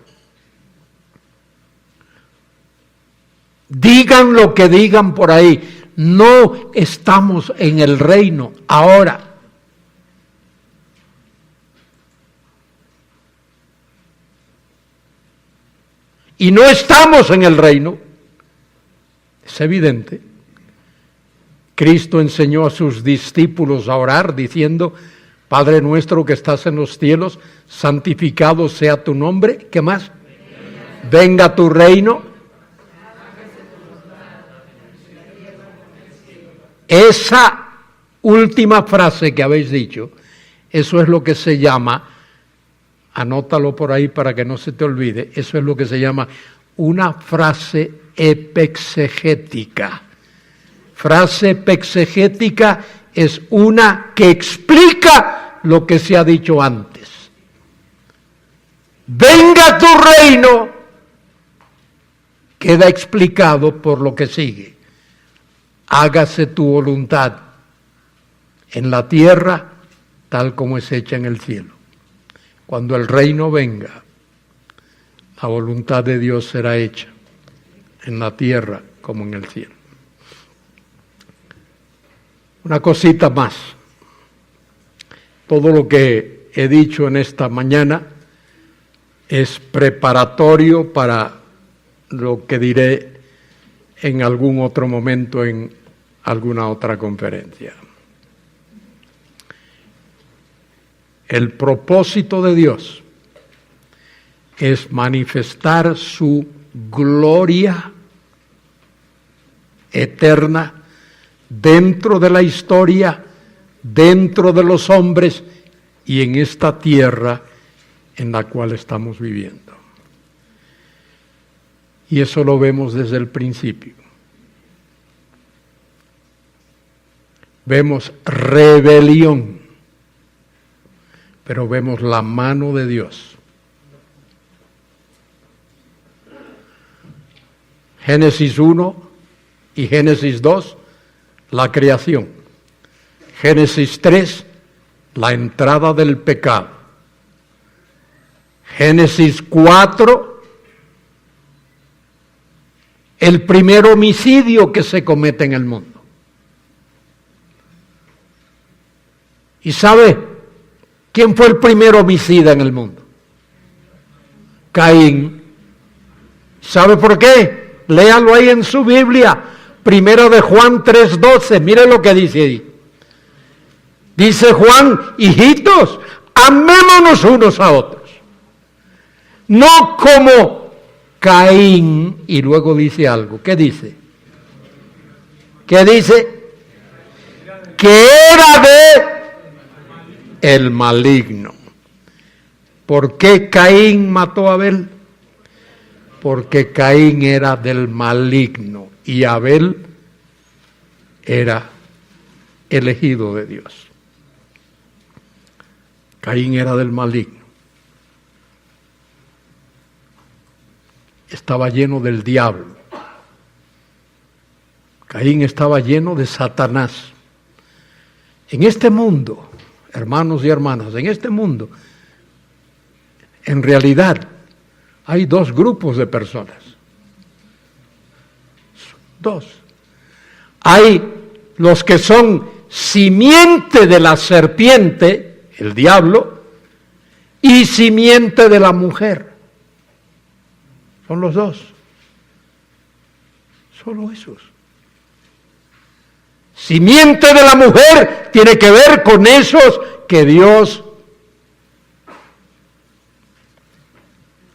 Digan lo que digan por ahí, no estamos en el reino ahora. Y no estamos en el reino, es evidente. Cristo enseñó a sus discípulos a orar diciendo: Padre nuestro que estás en los cielos, santificado sea tu nombre. ¿Qué más? Venga tu reino. Esa última frase que habéis dicho, eso es lo que se llama, anótalo por ahí para que no se te olvide, eso es lo que se llama una frase epexegética. Frase epexegética es una que explica lo que se ha dicho antes. Venga tu reino, queda explicado por lo que sigue. Hágase tu voluntad en la tierra tal como es hecha en el cielo. Cuando el reino venga, la voluntad de Dios será hecha en la tierra como en el cielo. Una cosita más. Todo lo que he dicho en esta mañana es preparatorio para lo que diré en algún otro momento en alguna otra conferencia. El propósito de Dios es manifestar su gloria eterna dentro de la historia, dentro de los hombres y en esta tierra en la cual estamos viviendo. Y eso lo vemos desde el principio. Vemos rebelión, pero vemos la mano de Dios. Génesis 1 y Génesis 2, la creación. Génesis 3, la entrada del pecado. Génesis 4, el primer homicidio que se comete en el mundo. ¿Y sabe quién fue el primer homicida en el mundo? Caín. ¿Sabe por qué? Léalo ahí en su Biblia. Primero de Juan 3:12. Mire lo que dice ahí. Dice Juan: hijitos, amémonos unos a otros. No como Caín. Y luego dice algo. ¿Qué dice? ¿Qué dice? Que era de el maligno. ¿Por qué Caín mató a Abel? Porque Caín era del maligno y Abel era elegido de Dios. Caín era del maligno. Estaba lleno del diablo. Caín estaba lleno de Satanás. En este mundo, hermanos y hermanas, en este mundo, en realidad hay dos grupos de personas. Dos. Hay los que son simiente de la serpiente, el diablo, y simiente de la mujer. Son los dos. Solo esos. Simiente de la mujer tiene que ver con esos que Dios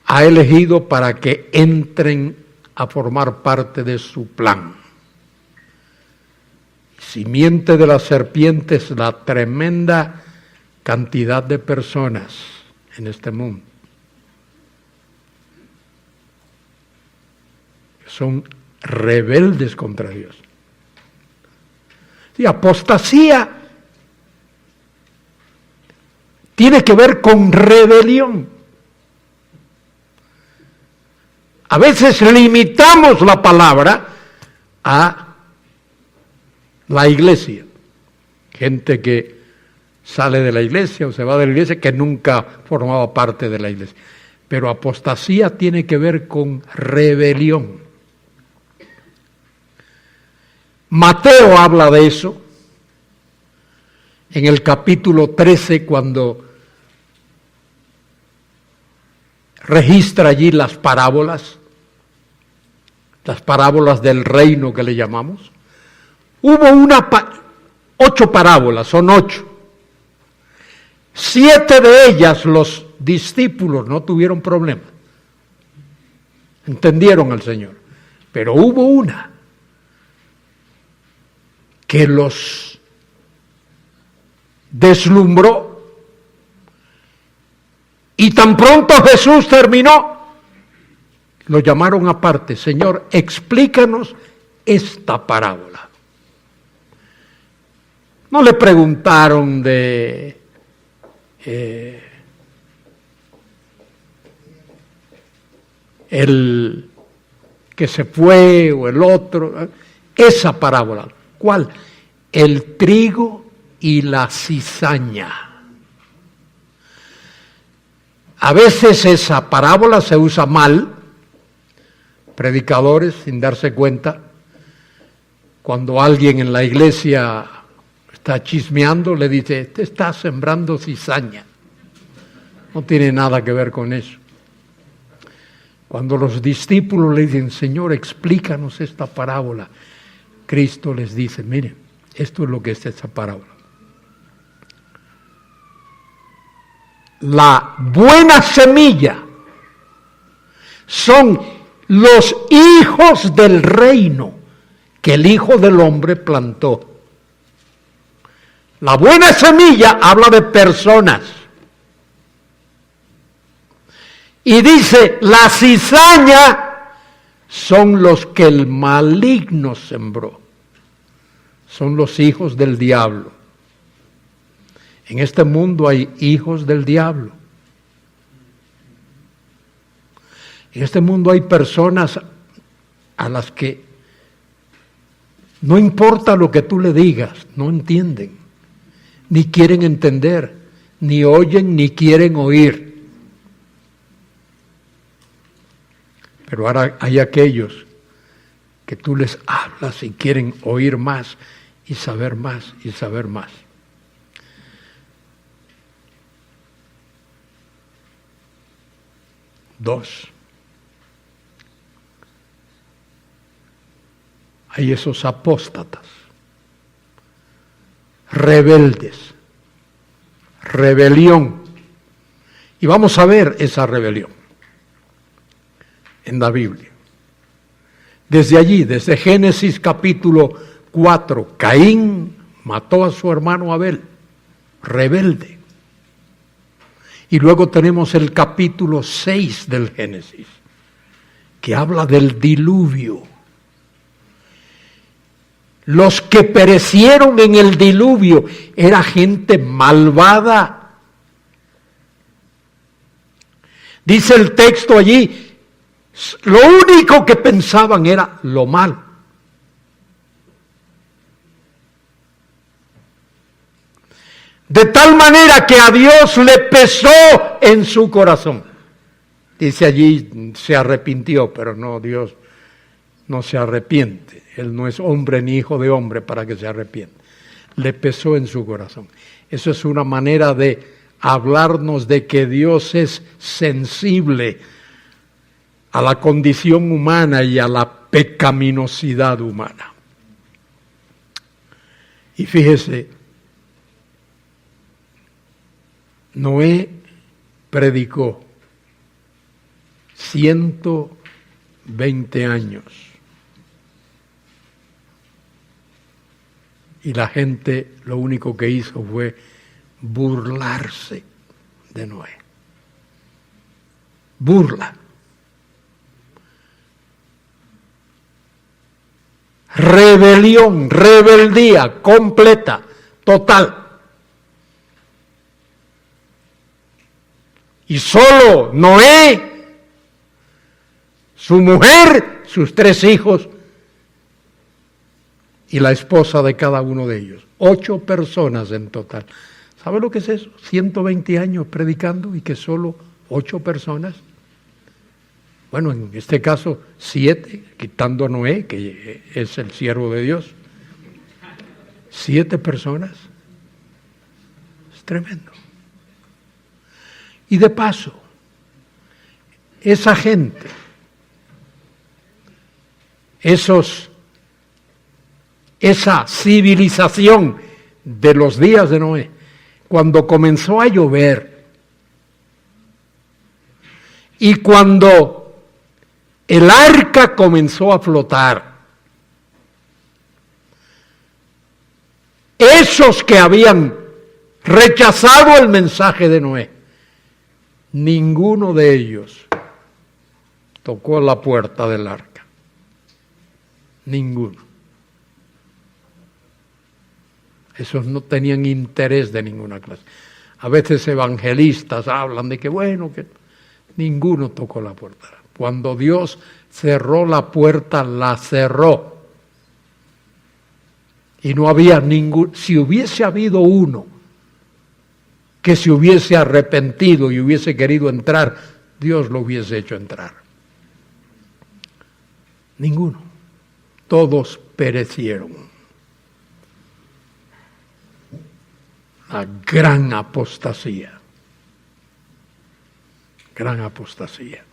ha elegido para que entren a formar parte de su plan. Simiente de la serpiente es la tremenda cantidad de personas en este mundo que son rebeldes contra Dios. Y apostasía tiene que ver con rebelión. A veces limitamos la palabra a la iglesia. Gente que sale de la iglesia o se va de la iglesia que nunca formaba parte de la iglesia. Pero apostasía tiene que ver con rebelión. Mateo habla de eso en el capítulo 13 cuando registra allí las parábolas del reino que le llamamos. Hubo 8 parábolas, son 8. 7 de ellas los discípulos no tuvieron problema. Entendieron al Señor. Pero hubo una que los deslumbró. Y tan pronto Jesús terminó, lo llamaron aparte. Señor, explícanos esta parábola. No le preguntaron de el que se fue o el otro. Esa parábola. ¿Cuál? El trigo y la cizaña. A veces esa parábola se usa mal, predicadores sin darse cuenta, cuando alguien en la iglesia está chismeando, le dice, te está sembrando cizaña. No tiene nada que ver con eso. Cuando los discípulos le dicen, Señor, explícanos esta parábola, Cristo les dice, miren, esto es lo que es esta parábola. La buena semilla son los hijos del reino que el Hijo del Hombre plantó. La buena semilla habla de personas. Y dice, la cizaña son los que el maligno sembró. Son los hijos del diablo. En este mundo hay hijos del diablo. En este mundo hay personas a las que no importa lo que tú le digas, no entienden, ni quieren entender, ni oyen, ni quieren oír. Pero ahora hay aquellos que tú les hablas y quieren oír más y saber más y saber más. Dos. Hay esos apóstatas, rebeldes, rebelión. Y vamos a ver esa rebelión en la Biblia. Desde allí, desde Génesis capítulo 4, Caín mató a su hermano Abel, rebelde. Y luego tenemos el capítulo 6 del Génesis, que habla del diluvio. Los que perecieron en el diluvio era gente malvada. Dice el texto allí, lo único que pensaban era lo malo. De tal manera que a Dios le pesó en su corazón. Dice allí, se arrepintió, pero no, Dios no se arrepiente. Él no es hombre ni hijo de hombre para que se arrepienta. Le pesó en su corazón. Eso es una manera de hablarnos de que Dios es sensible a la condición humana y a la pecaminosidad humana. Y fíjese, Noé predicó 120 años y la gente lo único que hizo fue burlarse de Noé. Burla. Rebelión, rebeldía completa, total. Y solo Noé, su mujer, sus 3 hijos y la esposa de cada uno de ellos. 8 personas en total. ¿Sabe lo que es eso? 120 años predicando y que solo 8 personas. Bueno, en este caso 7, quitando a Noé, que es el siervo de Dios. 7 personas. Es tremendo. Y de paso, esa gente, esa civilización de los días de Noé, cuando comenzó a llover y cuando el arca comenzó a flotar, esos que habían rechazado el mensaje de Noé, ninguno de ellos tocó la puerta del arca. Ninguno. Esos no tenían interés de ninguna clase. A veces evangelistas hablan de que bueno, que ninguno tocó la puerta. Cuando Dios cerró la puerta, la cerró. Y no había ningún, si hubiese habido uno que se hubiese arrepentido y hubiese querido entrar, Dios lo hubiese hecho entrar. Ninguno. Todos perecieron. La gran apostasía. Gran apostasía.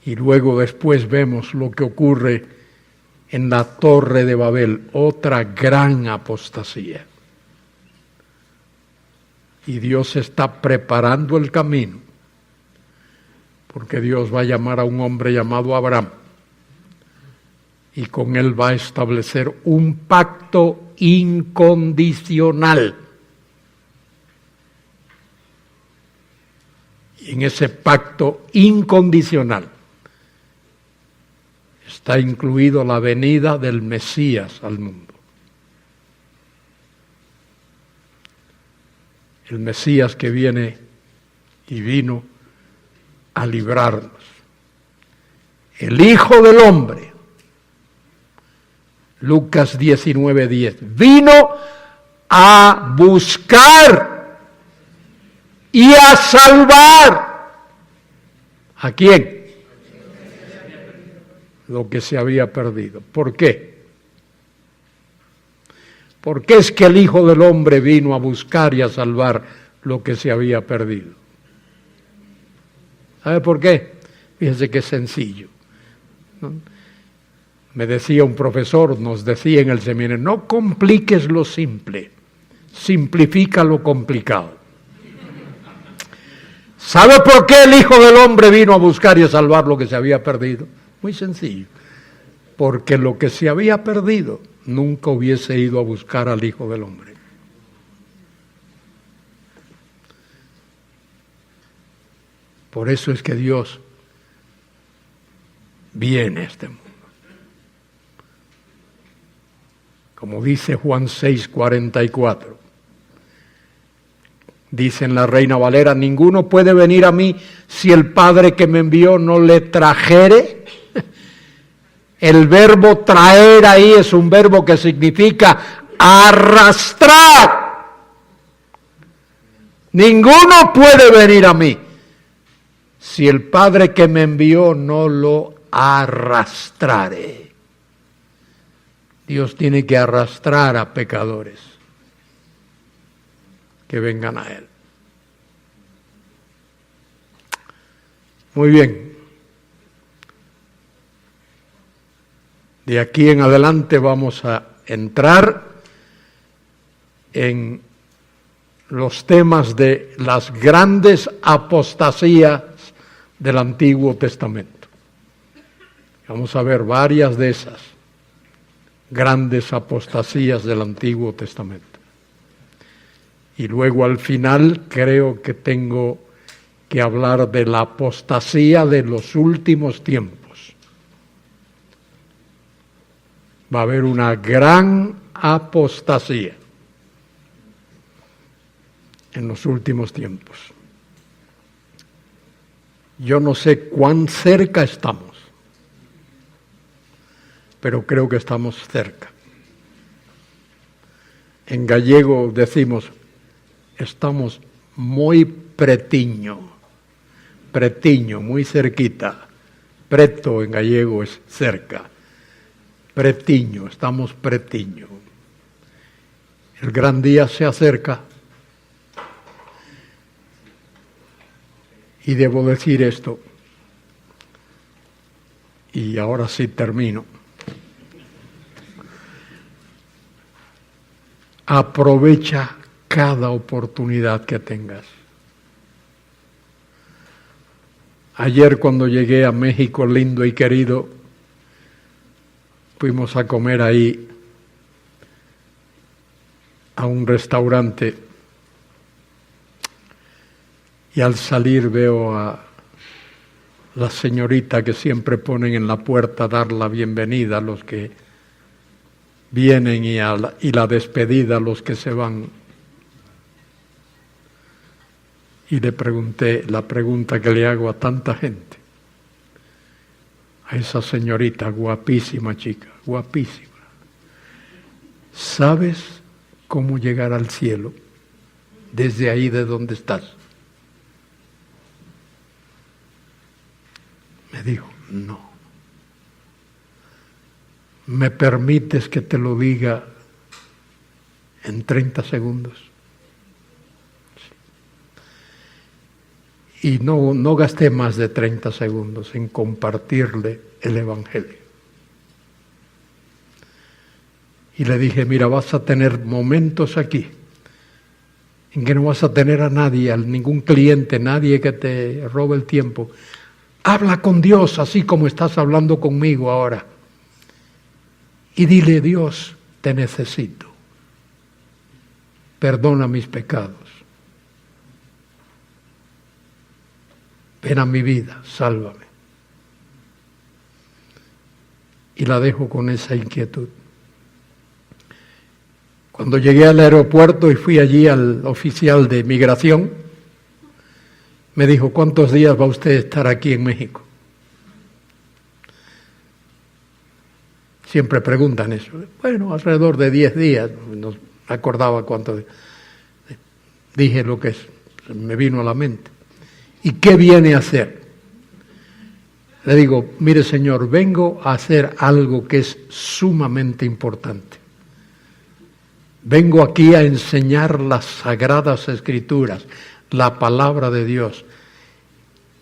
Y luego después vemos lo que ocurre en la Torre de Babel, otra gran apostasía. Y Dios está preparando el camino, porque Dios va a llamar a un hombre llamado Abraham, y con él va a establecer un pacto incondicional. Y en ese pacto incondicional está incluido la venida del Mesías al mundo. El Mesías que viene y vino a librarnos. El Hijo del Hombre, Lucas 19:10, vino a buscar y a salvar. ¿A quién? Lo que se había perdido. ¿Por qué? ¿Por qué es que el Hijo del Hombre vino a buscar y a salvar lo que se había perdido? ¿Sabe por qué? Fíjense que es sencillo, ¿no? Me decía un profesor, nos decía en el seminario, no compliques lo simple, simplifica lo complicado. ¿Sabe por qué el Hijo del Hombre vino a buscar y a salvar lo que se había perdido? Muy sencillo, porque lo que se había perdido nunca hubiese ido a buscar al Hijo del Hombre. Por eso es que Dios viene a este mundo. Como dice Juan 6:44, dice en la Reina Valera, ninguno puede venir a mí si el Padre que me envió no le trajere. El verbo traer ahí es un verbo que significa arrastrar. Ninguno puede venir a mí si el Padre que me envió no lo arrastrare. Dios tiene que arrastrar a pecadores que vengan a Él. Muy bien. De aquí en adelante vamos a entrar en los temas de las grandes apostasías del Antiguo Testamento. Vamos a ver varias de esas grandes apostasías del Antiguo Testamento. Y luego al final creo que tengo que hablar de la apostasía de los últimos tiempos. Va a haber una gran apostasía en los últimos tiempos. Yo no sé cuán cerca estamos, pero creo que estamos cerca. En gallego decimos, estamos muy pretiño, muy cerquita. Preto en gallego es cerca. Pretiño, estamos pretiño. El gran día se acerca. Y debo decir esto, y ahora sí termino. Aprovecha cada oportunidad que tengas. Ayer cuando llegué a México lindo y querido, fuimos a comer ahí a un restaurante y al salir veo a la señorita que siempre ponen en la puerta a dar la bienvenida a los que vienen y la despedida a los que se van. Y le pregunté la pregunta que le hago a tanta gente, a esa señorita guapísima chica, guapísima. ¿Sabes cómo llegar al cielo desde ahí de donde estás? Me dijo, no. ¿Me permites que te lo diga en 30 segundos? Y no gasté más de 30 segundos en compartirle el Evangelio. Y le dije, mira, vas a tener momentos aquí en que no vas a tener a nadie, a ningún cliente, nadie que te robe el tiempo. Habla con Dios así como estás hablando conmigo ahora. Y dile, Dios, te necesito. Perdona mis pecados. Ven a mi vida, sálvame. Y la dejo con esa inquietud. Cuando llegué al aeropuerto y fui allí al oficial de migración, me dijo, ¿cuántos días va usted a estar aquí en México? Siempre preguntan eso. Bueno, alrededor de 10 días. No acordaba cuánto. Dije lo que me vino a la mente. ¿Y qué viene a hacer? Le digo, mire señor, vengo a hacer algo que es sumamente importante. Vengo aquí a enseñar las Sagradas Escrituras, la palabra de Dios.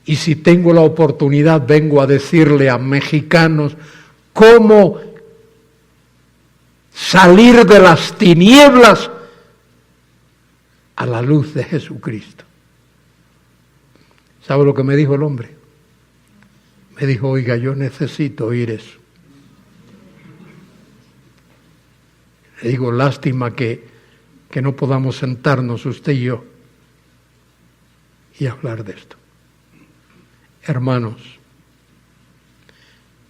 Y si tengo la oportunidad, vengo a decirle a mexicanos cómo salir de las tinieblas a la luz de Jesucristo. ¿Sabe lo que me dijo el hombre? Me dijo, oiga, yo necesito oír eso. Le digo, lástima que no podamos sentarnos usted y yo y hablar de esto. Hermanos,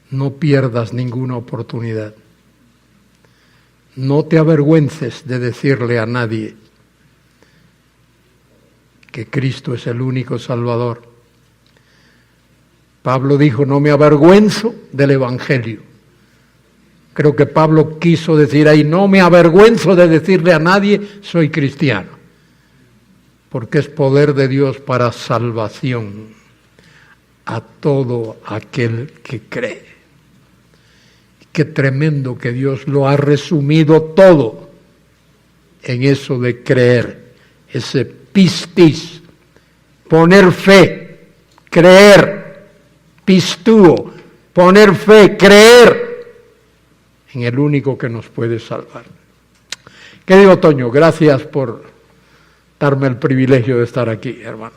no pierdas ninguna oportunidad. No te avergüences de decirle a nadie que Cristo es el único Salvador. Pablo dijo, no me avergüenzo del Evangelio. Creo que Pablo quiso decir ahí, no me avergüenzo de decirle a nadie, soy cristiano. Porque es poder de Dios para salvación a todo aquel que cree. Qué tremendo que Dios lo ha resumido todo en eso de creer, ese pistis, poner fe, creer, pistúo, poner fe, creer en el único que nos puede salvar. ¿Qué digo, Toño? Gracias por darme el privilegio de estar aquí, hermano.